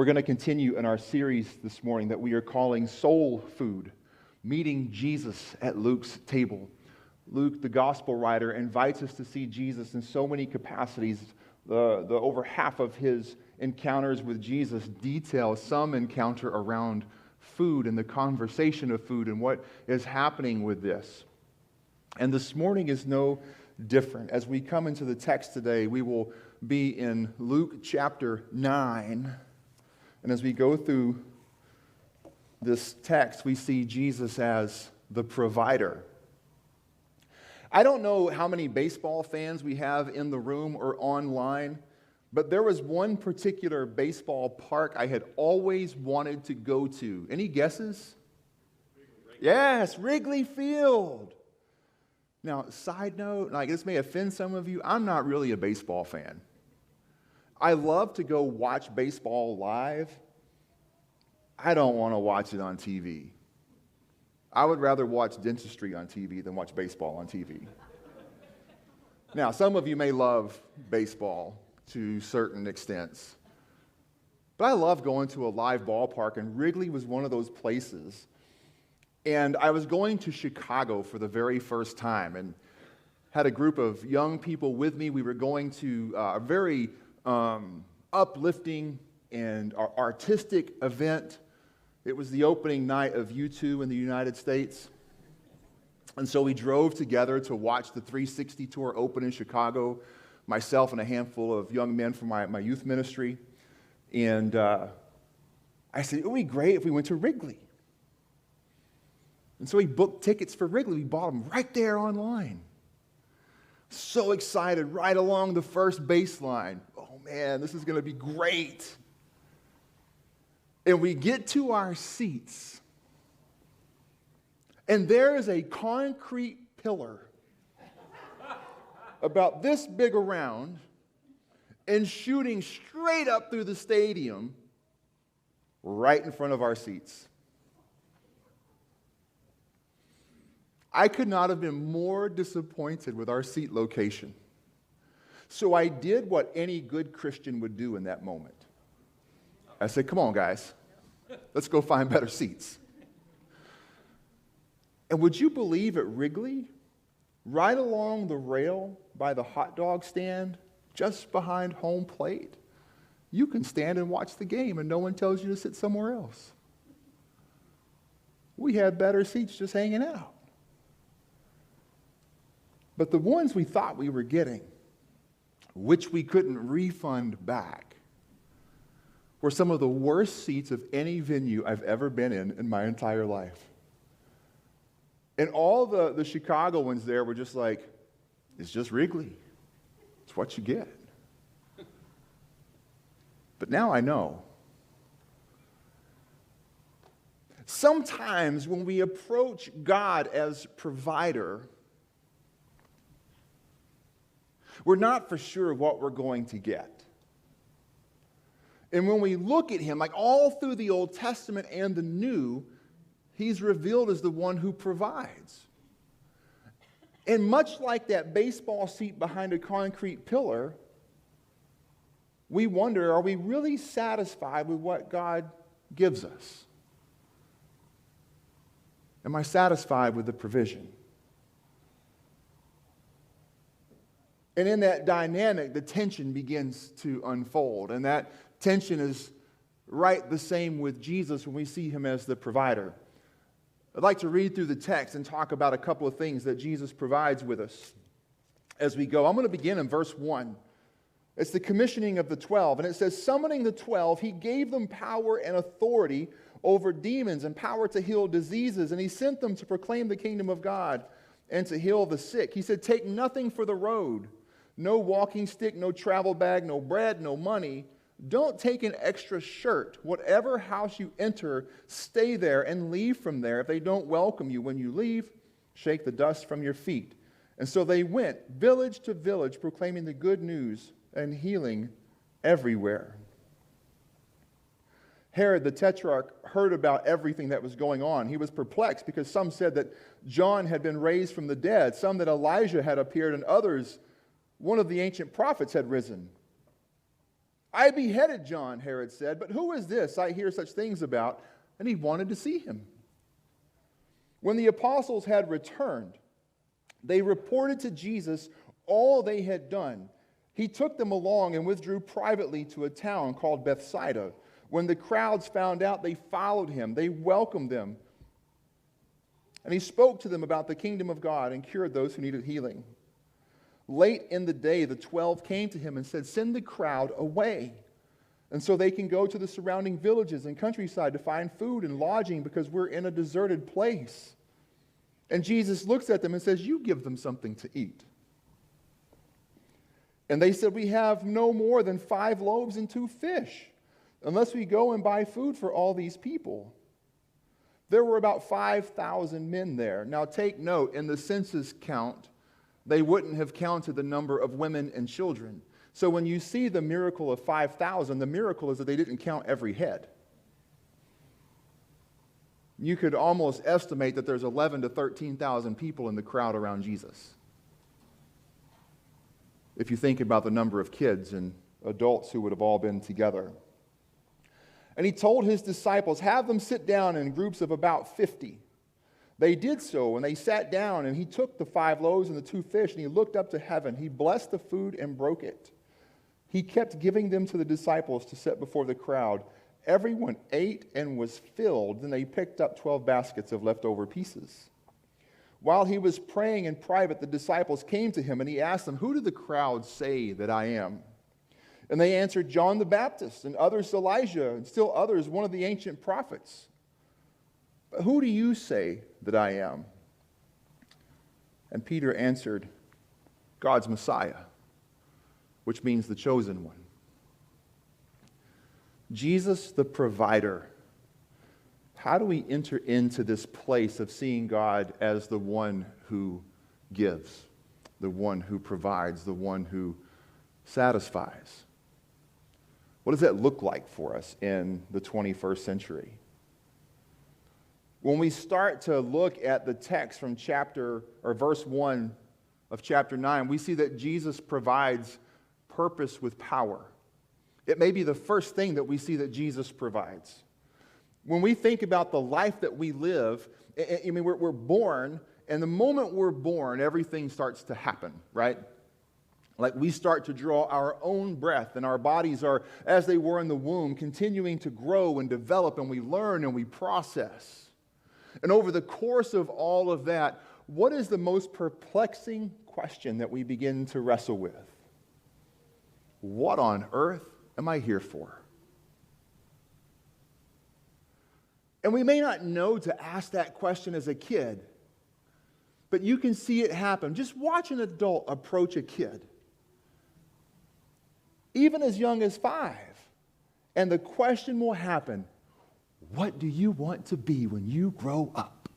We're going to continue in our series this morning that we are calling Soul Food, Meeting Jesus at Luke's Table. Luke, the gospel writer, invites us to see Jesus in so many capacities. The over half of his encounters with Jesus detail some encounter around food and the conversation of food and what is happening with this. And this morning is no different. As we come into the text today, we will be in Luke chapter 9. And as we go through this text, we see Jesus as the provider. I don't know how many baseball fans we have in the room or online, but there was one particular baseball park I had always wanted to go to. Any guesses? Yes, Wrigley Field. Now, side note, like this may offend some of you, I'm not really a baseball fan. I love to go watch baseball live. I don't want to watch it on TV. I would rather watch dentistry on TV than watch baseball on TV. Now, some of you may love baseball to certain extents, but I love going to a live ballpark, and Wrigley was one of those places. And I was going to Chicago for the very first time and had a group of young people with me. We were going to a very uplifting and artistic event. It was the opening night of U2 in the United States. And so we drove together to watch the 360 tour open in Chicago, myself and a handful of young men from my youth ministry. And I said, it would be great if we went to Wrigley. And so we booked tickets for Wrigley. We bought them right there online. So excited, right along the first baseline. Oh man, this is going to be great. And we get to our seats, and there is a concrete pillar about this big around and shooting straight up through the stadium right in front of our seats. I could not have been more disappointed with our seat location. So I did what any good Christian would do in that moment. I said, come on, guys, let's go find better seats. And would you believe at Wrigley, right along the rail by the hot dog stand, just behind home plate, you can stand and watch the game and no one tells you to sit somewhere else. We had better seats just hanging out. But the ones we thought we were getting, which we couldn't refund back, were some of the worst seats of any venue I've ever been in my entire life. And all the Chicago ones there were just like, it's just Wrigley. It's what you get. But now I know. Sometimes when we approach God as provider, we're not for sure what we're going to get. And when we look at him, like all through the Old Testament and the New, he's revealed as the one who provides. And much like that baseball seat behind a concrete pillar, we wonder, are we really satisfied with what God gives us? Am I satisfied with the provision? And in that dynamic, the tension begins to unfold. And that tension is right the same with Jesus when we see him as the provider. I'd like to read through the text and talk about a couple of things that Jesus provides with us as we go. I'm going to begin in verse 1. It's the commissioning of the 12. And it says, summoning the 12, he gave them power and authority over demons and power to heal diseases. And he sent them to proclaim the kingdom of God and to heal the sick. He said, take nothing for the road. No walking stick, no travel bag, no bread, no money. Don't take an extra shirt. Whatever house you enter, stay there and leave from there. If they don't welcome you when you leave, shake the dust from your feet. And so they went village to village, proclaiming the good news and healing everywhere. Herod the Tetrarch heard about everything that was going on. He was perplexed because some said that John had been raised from the dead, some that Elijah had appeared, and others, one of the ancient prophets had risen. I beheaded John, Herod said, but who is this I hear such things about? And he wanted to see him. When the apostles had returned, they reported to Jesus all they had done. He took them along and withdrew privately to a town called Bethsaida. When the crowds found out, they followed him. They welcomed them. And he spoke to them about the kingdom of God and cured those who needed healing. Late in the day, the 12 came to him and said, "Send the crowd away, and so they can go to the surrounding villages and countryside to find food and lodging, because we're in a deserted place." And Jesus looks at them and says, "You give them something to eat." And they said, "We have no more than 5 loaves and 2 fish, unless we go and buy food for all these people." There were about 5,000 men there. Now take note, in the census count, they wouldn't have counted the number of women and children. So when you see the miracle of 5,000, the miracle is that they didn't count every head. You could almost estimate that there's 11 to 13,000 people in the crowd around Jesus, if you think about the number of kids and adults who would have all been together. And he told his disciples, "Have them sit down in groups of about 50. They did so, and they sat down, and he took the 5 loaves and the 2 fish, and he looked up to heaven. He blessed the food and broke it. He kept giving them to the disciples to set before the crowd. Everyone ate and was filled. Then they picked up 12 baskets of leftover pieces. While he was praying in private, the disciples came to him, and he asked them, 'Who do the crowd say that I am?' And they answered, 'John the Baptist, and others Elijah, and still others one of the ancient prophets.' But who do you say that I am?" And Peter answered, "God's Messiah," which means the chosen one. Jesus the provider. How do we enter into this place of seeing God as the one who gives, the one who provides, the one who satisfies? What does that look like for us in the 21st century? When we start to look at the text from verse 1 of chapter 9, we see that Jesus provides purpose with power. It may be the first thing that we see that Jesus provides. When we think about the life that we live, I mean, we're born, and the moment we're born, everything starts to happen, right? Like we start to draw our own breath, and our bodies are, as they were in the womb, continuing to grow and develop, and we learn and we process. And over the course of all of that, what is the most perplexing question that we begin to wrestle with? What on earth am I here for? And we may not know to ask that question as a kid, but you can see it happen. Just watch an adult approach a kid, even as young as 5, and the question will happen, "What do you want to be when you grow up?"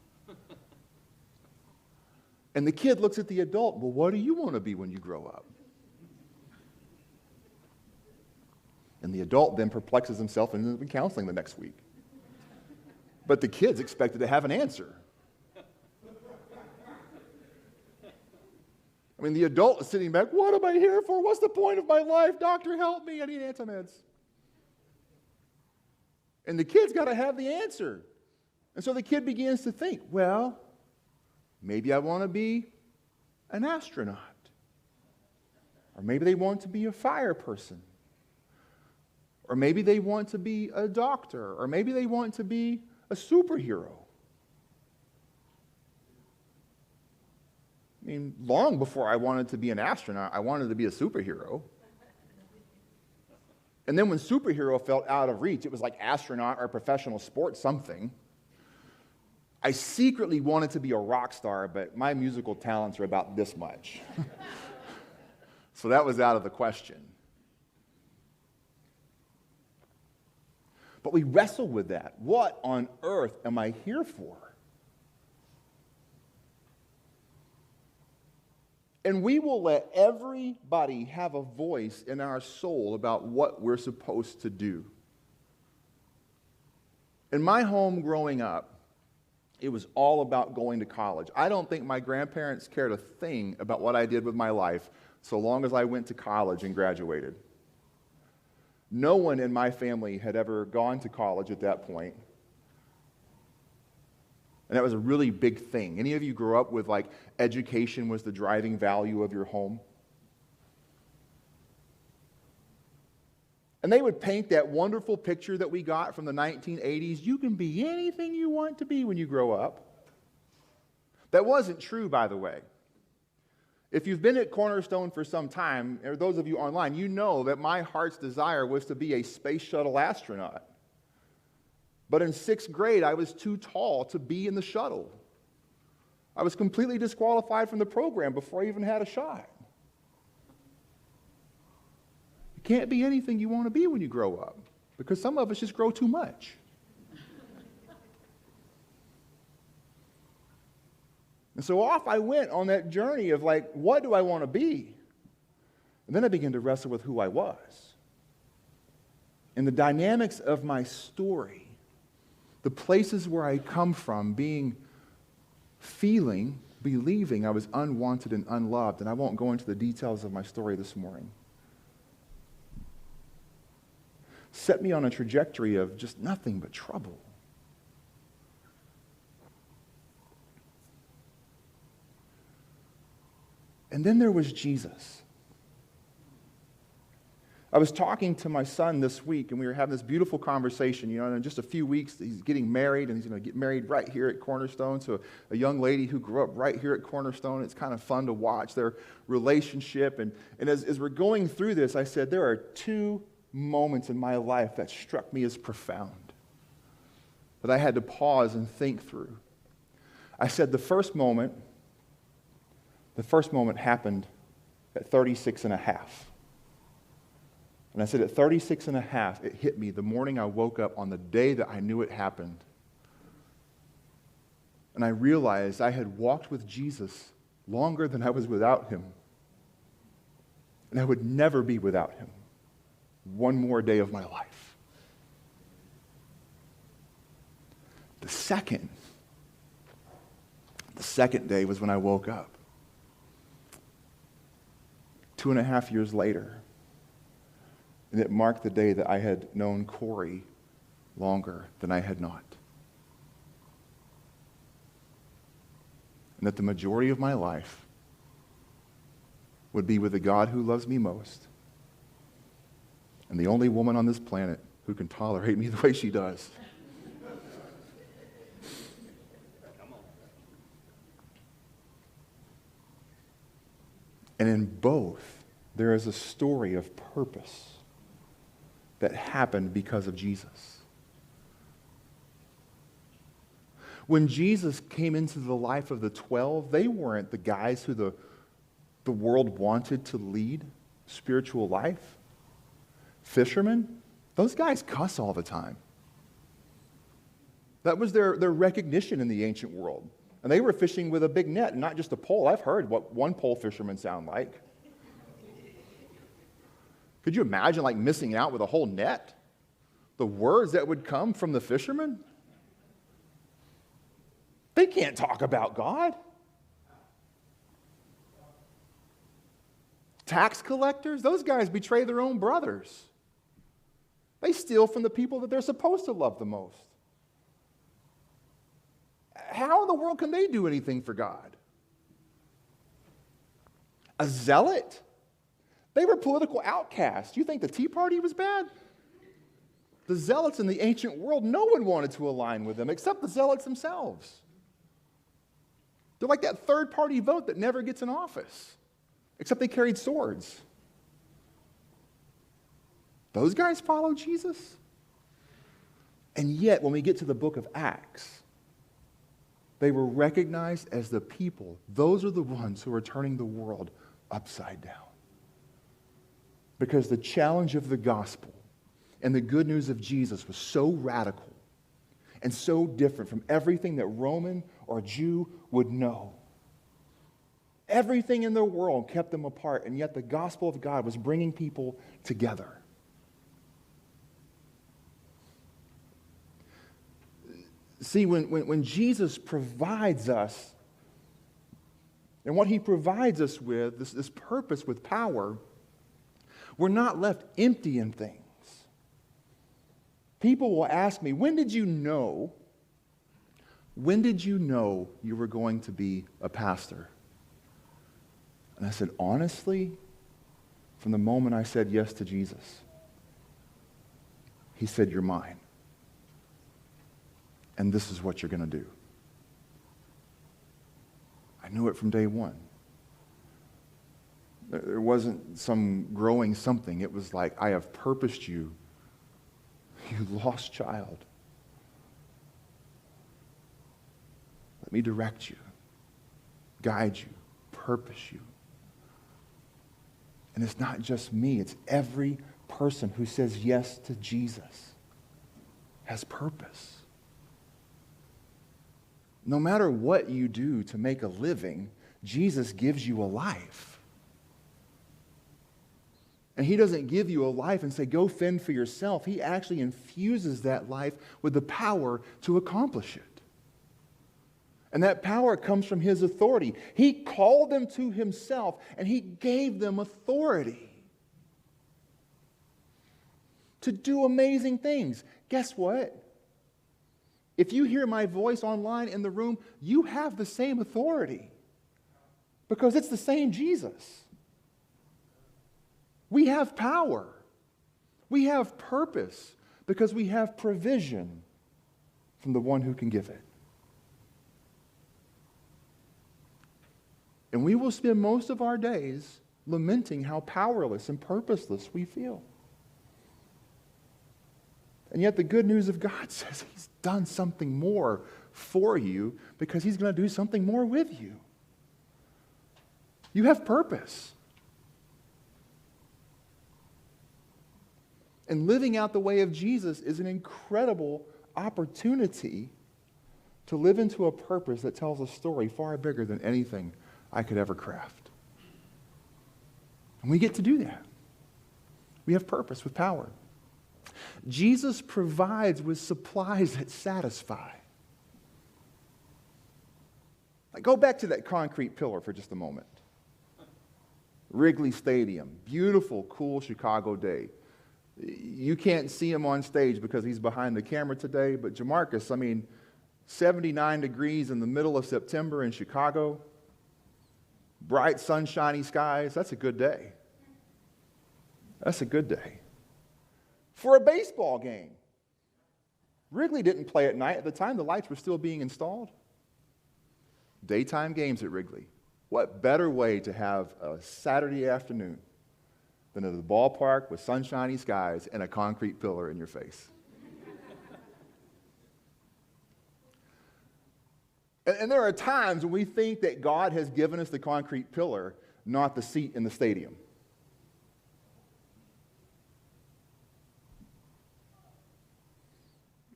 And the kid looks at the adult, "Well, what do you want to be when you grow up?" And the adult then perplexes himself and ends up in counseling the next week. But the kid's expected to have an answer. I mean, the adult is sitting back, "What am I here for? What's the point of my life? Doctor, help me. I need antimeds." And the kid's got to have the answer. And so the kid begins to think, well, maybe I want to be an astronaut. Or maybe they want to be a fire person. Or maybe they want to be a doctor. Or maybe they want to be a superhero. I mean, long before I wanted to be an astronaut, I wanted to be a superhero. And then when superhero felt out of reach, it was like astronaut or professional sports something. I secretly wanted to be a rock star, but my musical talents are about this much. So that was out of the question. But we wrestle with that. What on earth am I here for? And we will let everybody have a voice in our soul about what we're supposed to do. In my home growing up, it was all about going to college. I don't think my grandparents cared a thing about what I did with my life so long as I went to college and graduated. No one in my family had ever gone to college at that point. And that was a really big thing. Any of you grew up with like education was the driving value of your home? And they would paint that wonderful picture that we got from the 1980s. You can be anything you want to be when you grow up. That wasn't true, by the way. If you've been at Cornerstone for some time, or those of you online, you know that my heart's desire was to be a space shuttle astronaut. But in 6th grade, I was too tall to be in the shuttle. I was completely disqualified from the program before I even had a shot. You can't be anything you want to be when you grow up, because some of us just grow too much. And so off I went on that journey of like, what do I want to be? And then I began to wrestle with who I was. And the dynamics of my story, the places where I come from, feeling, believing I was unwanted and unloved. And I won't go into the details of my story this morning. Set me on a trajectory of just nothing but trouble. And then there was Jesus. I was talking to my son this week, and we were having this beautiful conversation. And in just a few weeks, he's getting married, and he's going to get married right here at Cornerstone to a young lady who grew up right here at Cornerstone. It's kind of fun to watch their relationship. And as we're going through this, I said, there are 2 moments in my life that struck me as profound, that I had to pause and think through. I said the first moment happened at 36 and a half. And I said at 36 and a half, it hit me the morning I woke up on the day that I knew it happened. And I realized I had walked with Jesus longer than I was without him. And I would never be without him one more day of my life. The second day was when I woke up. 2.5 years later, and it marked the day that I had known Corey longer than I had not. And that the majority of my life would be with the God who loves me most, and the only woman on this planet who can tolerate me the way she does. And in both, there is a story of purpose that happened because of Jesus. When Jesus came into the life of the 12, they weren't the guys who the world wanted to lead spiritual life. Fishermen, those guys cuss all the time. That was their recognition in the ancient world. And they were fishing with a big net, not just a pole. I've heard what one pole fishermen sound like. Could you imagine like missing out with a whole net? The words that would come from the fishermen? They can't talk about God. Tax collectors, those guys betray their own brothers. They steal from the people that they're supposed to love the most. How in the world can they do anything for God? A zealot? They were political outcasts. You think the Tea Party was bad? The zealots in the ancient world, no one wanted to align with them except the zealots themselves. They're like that third-party vote that never gets in office, except they carried swords. Those guys followed Jesus? And yet, when we get to the book of Acts, they were recognized as the people. Those are the ones who are turning the world upside down. Because the challenge of the gospel and the good news of Jesus was so radical and so different from everything that Roman or Jew would know. Everything in their world kept them apart, and yet the gospel of God was bringing people together. See, when Jesus provides us, and what he provides us with, this purpose with power, we're not left empty in things. People will ask me, when did you know you were going to be a pastor? And I said, honestly, from the moment I said yes to Jesus. He said, you're mine. And this is what you're going to do. I knew it from day one. There wasn't some growing something. It was like, I have purposed you, you lost child. Let me direct you, guide you, purpose you. And it's not just me, it's every person who says yes to Jesus has purpose. No matter what you do to make a living, Jesus gives you a life. And he doesn't give you a life and say, go fend for yourself. He actually infuses that life with the power to accomplish it. And that power comes from his authority. He called them to himself, and he gave them authority to do amazing things. Guess what? If you hear my voice online in the room, you have the same authority because it's the same Jesus. We have power. We have purpose because we have provision from the one who can give it. And we will spend most of our days lamenting how powerless and purposeless we feel. And yet the good news of God says he's done something more for you because he's going to do something more with you. You have purpose. And living out the way of Jesus is an incredible opportunity to live into a purpose that tells a story far bigger than anything I could ever craft. And we get to do that. We have purpose with power. Jesus provides with supplies that satisfy. Go back to that concrete pillar for just a moment. Wrigley Stadium, beautiful, cool Chicago day. You can't see him on stage because he's behind the camera today, but Jamarcus, 79 degrees in the middle of September in Chicago, bright, sunshiny skies, that's a good day. That's a good day. For a baseball game, Wrigley didn't play at night. At the time, the lights were still being installed. Daytime games at Wrigley. What better way to have a Saturday afternoon than at the ballpark with sunshiny skies and a concrete pillar in your face? And there are times when we think that God has given us the concrete pillar, not the seat in the stadium.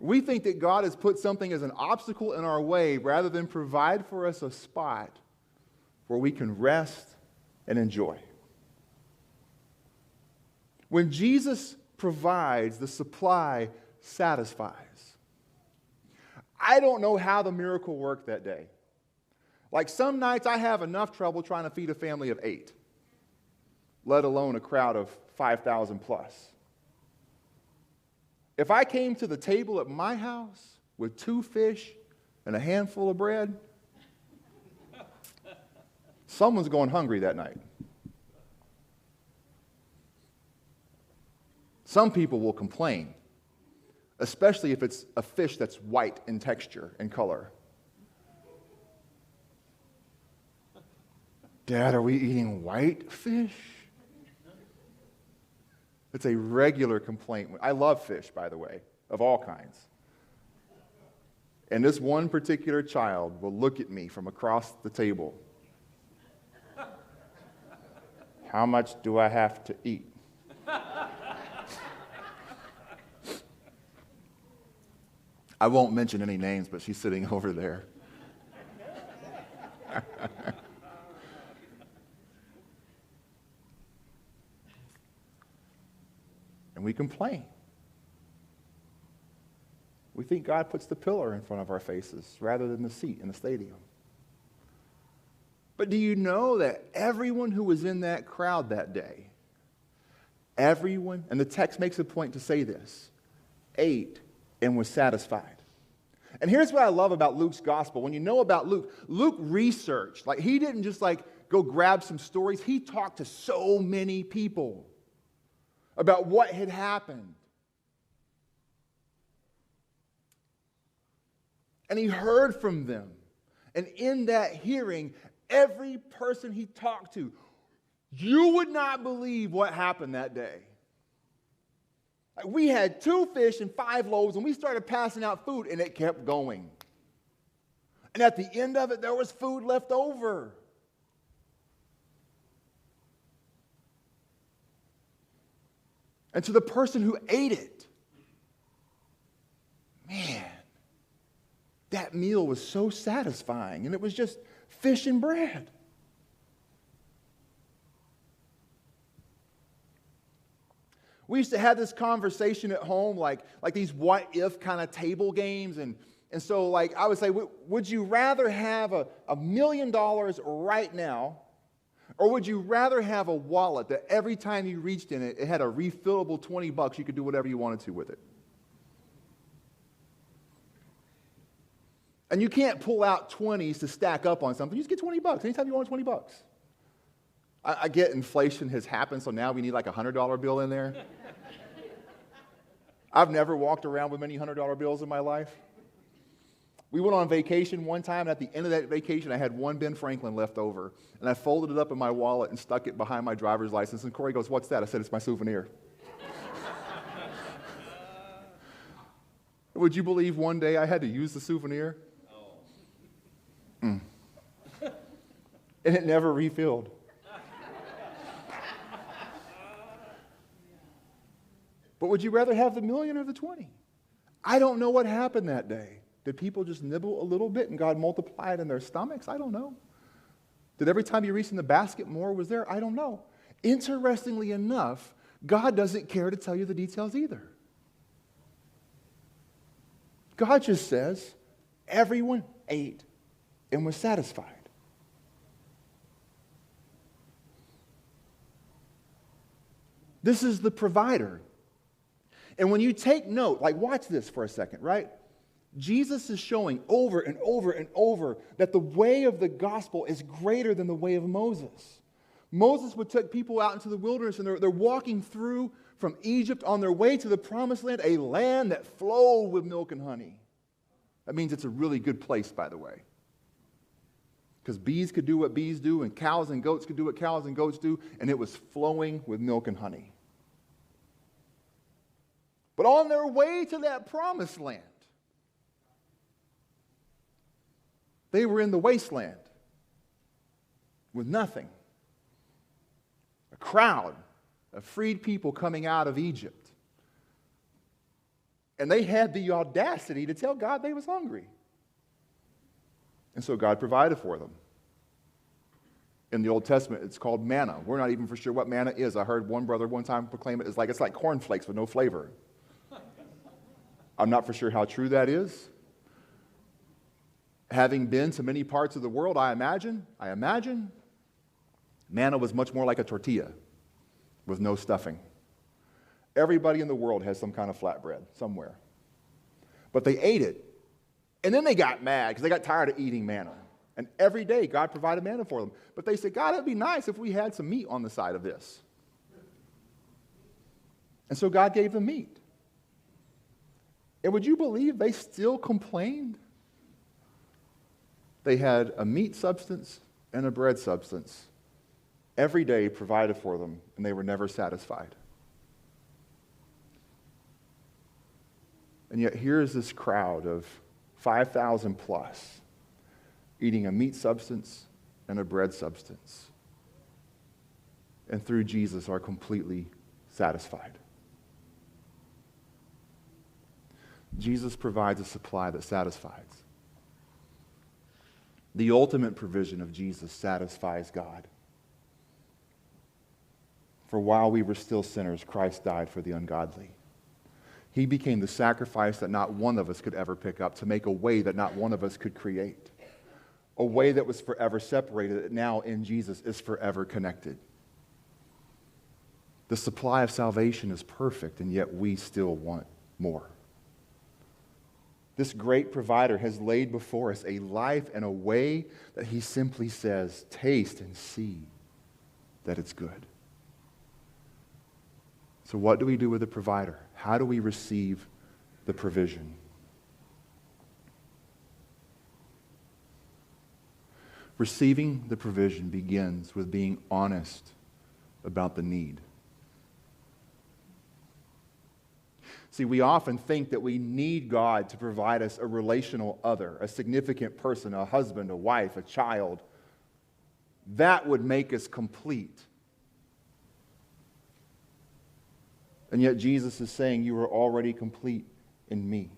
We think that God has put something as an obstacle in our way rather than provide for us a spot where we can rest and enjoy. When Jesus provides, the supply satisfies. I don't know how the miracle worked that day. Like some nights I have enough trouble trying to feed a family of 8, let alone a crowd of 5,000 plus. If I came to the table at my house with 2 fish and a handful of bread, someone's going hungry that night. Some people will complain, especially if it's a fish that's white in texture and color. Dad, are we eating white fish? It's a regular complaint. I love fish, by the way, of all kinds. And this one particular child will look at me from across the table. How much do I have to eat? I won't mention any names, but she's sitting over there. And we complain. We think God puts the pillar in front of our faces rather than the seat in the stadium. But do you know that everyone who was in that crowd that day, everyone, and the text makes a point to say this, ate, and was satisfied. And here's what I love about Luke's gospel. When you know about Luke, Luke researched. Like, he didn't just go grab some stories. He talked to so many people about what had happened. And he heard from them. And in that hearing, every person he talked to, you would not believe what happened that day. We had 2 fish and 5 loaves, and we started passing out food, and it kept going. And at the end of it, there was food left over. And to the person who ate it, man, that meal was so satisfying, and it was just fish and bread. We used to have this conversation at home, like these what-if kind of table games. And so I would say, would you rather have $1 million right now, or would you rather have a wallet that every time you reached in it, it had a refillable $20, you could do whatever you wanted to with it? And you can't pull out 20s to stack up on something. You just get $20 anytime you want $20. I get inflation has happened, so now we need a $100 bill in there. I've never walked around with many $100 bills in my life. We went on vacation one time, and at the end of that vacation, I had one Ben Franklin left over. And I folded it up in my wallet and stuck it behind my driver's license. And Corey goes, "What's that?" I said, "It's my souvenir." Would you believe one day I had to use the souvenir? And it never refilled. But would you rather have the million or the 20? I don't know what happened that day. Did people just nibble a little bit and God multiplied in their stomachs? I don't know. Did every time you reached in the basket more was there? I don't know. Interestingly enough, God doesn't care to tell you the details either. God just says, everyone ate and was satisfied. This is the provider. And when you take note, watch this for a second, right? Jesus is showing over and over and over that the way of the gospel is greater than the way of Moses. Moses would take people out into the wilderness, and they're walking through from Egypt on their way to the promised land, a land that flowed with milk and honey. That means it's a really good place, by the way. Because bees could do what bees do, and cows and goats could do what cows and goats do, and it was flowing with milk and honey. But on their way to that promised land, they were in the wasteland with nothing. A crowd of freed people coming out of Egypt. And they had the audacity to tell God they was hungry. And so God provided for them. In the Old Testament, it's called manna. We're not even for sure what manna is. I heard one brother one time proclaim it's like cornflakes with no flavor. I'm not for sure how true that is. Having been to many parts of the world, I imagine, manna was much more like a tortilla with no stuffing. Everybody in the world has some kind of flatbread somewhere. But they ate it. And then they got mad because they got tired of eating manna. And every day God provided manna for them. But they said, God, it'd be nice if we had some meat on the side of this. And so God gave them meat. And would you believe they still complained? They had a meat substance and a bread substance every day provided for them, and they were never satisfied. And yet here is this crowd of 5,000 plus eating a meat substance and a bread substance, and through Jesus are completely satisfied. Jesus provides a supply that satisfies. The ultimate provision of Jesus satisfies God. For while we were still sinners, Christ died for the ungodly. He became the sacrifice that not one of us could ever pick up, to make a way that not one of us could create. A way that was forever separated, that now in Jesus is forever connected. The supply of salvation is perfect, and yet we still want more. This great provider has laid before us a life and a way that he simply says, taste and see that it's good. So what do we do with the provider? How do we receive the provision? Receiving the provision begins with being honest about the need. See, we often think that we need God to provide us a relational other, a significant person, a husband, a wife, a child. That would make us complete. And yet Jesus is saying, you are already complete in me.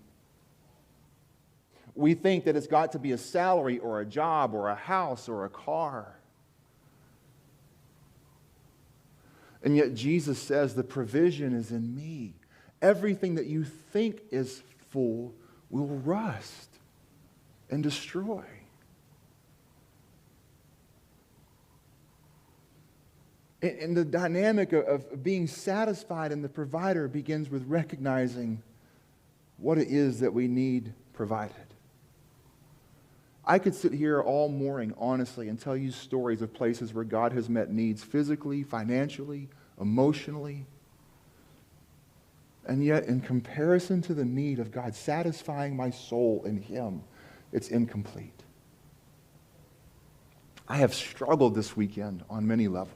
We think that it's got to be a salary or a job or a house or a car. And yet Jesus says the provision is in me. Everything that you think is full will rust and destroy. And the dynamic of being satisfied in the provider begins with recognizing what it is that we need provided. I could sit here all morning, honestly, and tell you stories of places where God has met needs physically, financially, emotionally. And yet, in comparison to the need of God satisfying my soul in Him, it's incomplete. I have struggled this weekend on many levels.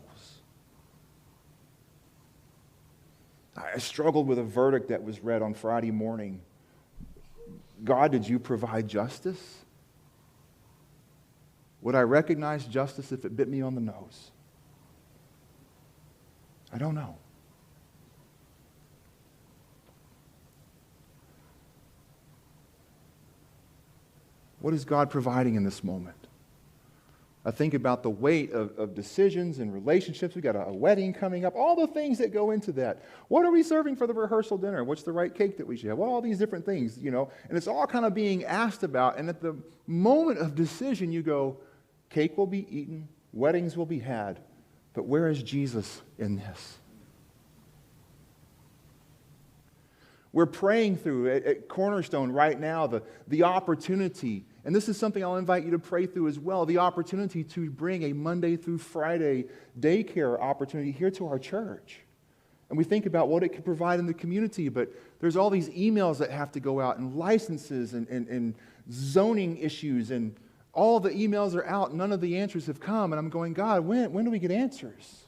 I struggled with a verdict that was read on Friday morning. God, did you provide justice? Would I recognize justice if it bit me on the nose? I don't know. What is God providing in this moment? I think about the weight of decisions and relationships. We've got a wedding coming up, all the things that go into that. What are we serving for the rehearsal dinner? What's the right cake that we should have? Well, all these different things, and it's all kind of being asked about. And at the moment of decision, you go, cake will be eaten, weddings will be had, but where is Jesus in this? We're praying through at Cornerstone right now the opportunity, and this is something I'll invite you to pray through as well, the opportunity to bring a Monday through Friday daycare opportunity here to our church. And we think about what it could provide in the community, but there's all these emails that have to go out, and licenses and zoning issues, and all the emails are out, none of the answers have come, and I'm going, God, when do we get answers?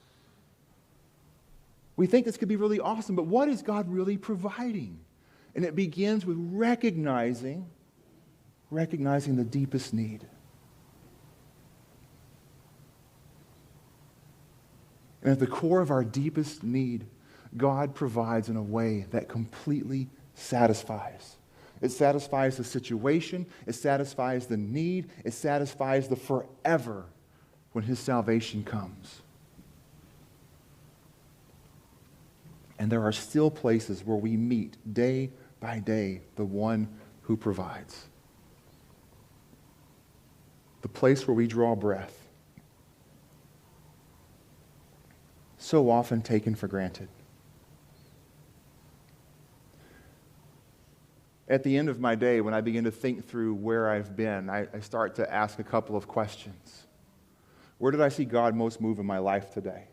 We think this could be really awesome, but what is God really providing? And it begins with recognizing the deepest need. And at the core of our deepest need, God provides in a way that completely satisfies. It satisfies the situation, it satisfies the need, it satisfies the forever when His salvation comes. And there are still places where we meet day by day the one who provides. The place where we draw breath. So often taken for granted. At the end of my day, when I begin to think through where I've been, I start to ask a couple of questions. Where did I see God most move in my life today?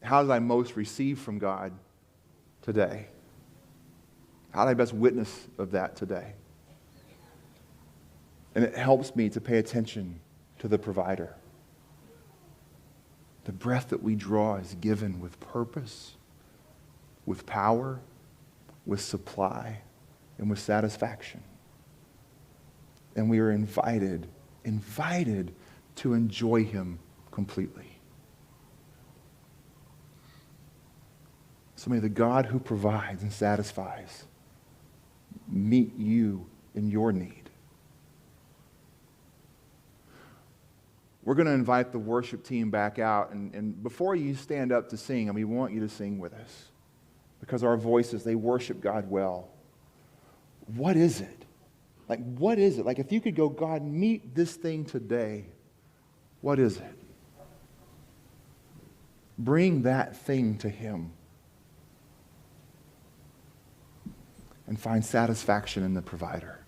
How did I most receive from God today? How did I best witness of that today? And it helps me to pay attention to the provider. The breath that we draw is given with purpose, with power, with supply, and with satisfaction. And we are invited to enjoy Him completely. So may the God who provides and satisfies meet you in your need. We're going to invite the worship team back out, and before you stand up to sing, we want you to sing with us, because our voices, they worship God well. What is it? What is it? If you could go, God, meet this thing today, what is it? Bring that thing to Him. and find satisfaction in the provider.